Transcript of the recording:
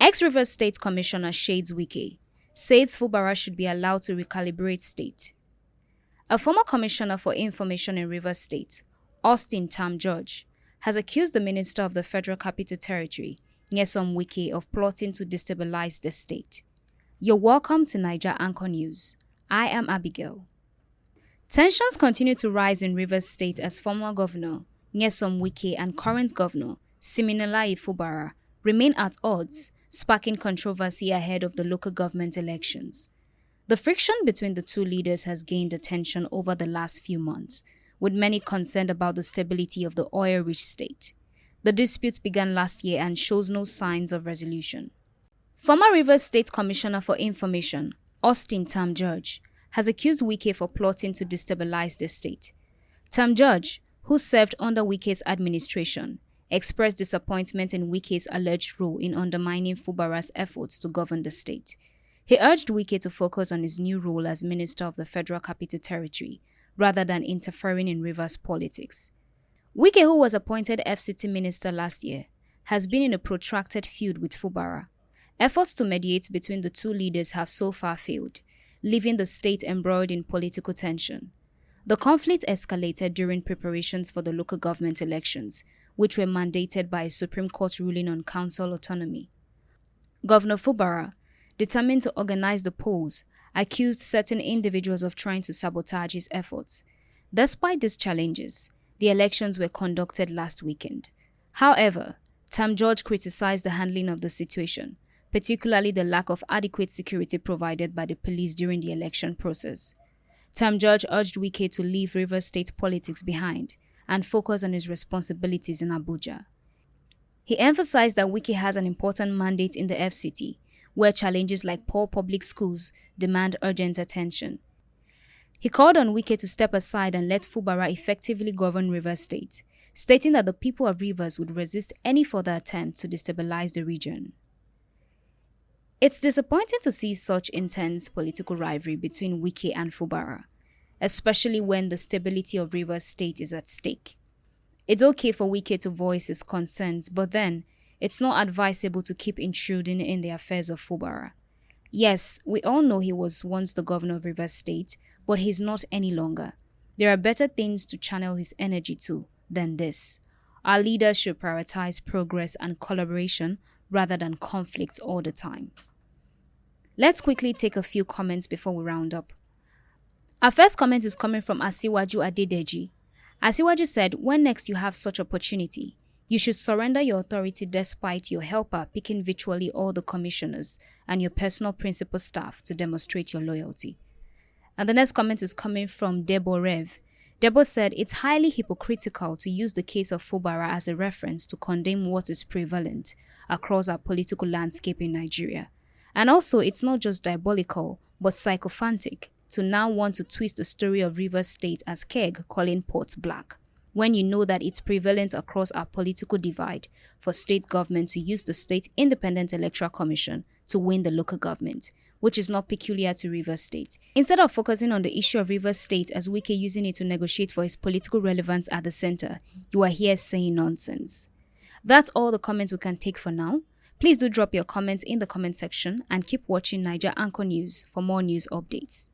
Ex-Rivers State Commissioner shades Wike, says Fubara should be allowed to recalibrate state. A former commissioner for information in Rivers State, Austin Tam George, has accused the minister of the Federal Capital Territory, Nyesom Wike, of plotting to destabilize the state. You're welcome to Naija Anchor News. I am Abigail. Tensions continue to rise in Rivers State as former governor Nyesom Wike and current governor Siminalayi Fubara remain at odds, sparking controversy ahead of the local government elections. The friction between the two leaders has gained attention over the last few months, with many concerned about the stability of the oil-rich state. The dispute began last year and shows no signs of resolution. Former Rivers State Commissioner for Information, Austin Tam George, has accused Wike for plotting to destabilize the state. Tam George, who served under Wike's administration, expressed disappointment in Wike's alleged role in undermining Fubara's efforts to govern the state. He urged Wike to focus on his new role as Minister of the Federal Capital Territory, rather than interfering in Rivers politics. Wike, who was appointed FCT Minister last year, has been in a protracted feud with Fubara. Efforts to mediate between the two leaders have so far failed, leaving the state embroiled in political tension. The conflict escalated during preparations for the local government elections, which were mandated by a Supreme Court ruling on council autonomy. Governor Fubara, determined to organize the polls, accused certain individuals of trying to sabotage his efforts. Despite these challenges, the elections were conducted last weekend. However, Tam George criticized the handling of the situation, particularly the lack of adequate security provided by the police during the election process. Tam George urged Wike to leave Rivers State politics behind and focus on his responsibilities in Abuja. He emphasized that Wike has an important mandate in the FCT, where challenges like poor public schools demand urgent attention. He called on Wike to step aside and let Fubara effectively govern Rivers State, stating that the people of Rivers would resist any further attempt to destabilize the region. It's disappointing to see such intense political rivalry between Wike and Fubara, especially when the stability of Rivers State is at stake. It's okay for Wike to voice his concerns, but then it's not advisable to keep intruding in the affairs of Fubara. Yes, we all know he was once the governor of Rivers State, but he's not any longer. There are better things to channel his energy to than this. Our leaders should prioritize progress and collaboration rather than conflicts all the time. Let's quickly take a few comments before we round up. Our first comment is coming from Asiwaju Adedeji. Asiwaju said, when next you have such opportunity, you should surrender your authority despite your helper picking virtually all the commissioners and your personal principal staff to demonstrate your loyalty. And the next comment is coming from Debo Rev. Debo said, it's highly hypocritical to use the case of Fubara as a reference to condemn what is prevalent across our political landscape in Nigeria. And also, it's not just diabolical, but sycophantic to now want to twist the story of Rivers State as keg calling pot black, when you know that it's prevalent across our political divide for state government to use the State Independent Electoral Commission to win the local government, which is not peculiar to Rivers State. Instead of focusing on the issue of Rivers State as Wike using it to negotiate for his political relevance at the center, you are here saying nonsense. That's all the comments we can take for now. Please do drop your comments in the comment section and keep watching Naija Anchor News for more news updates.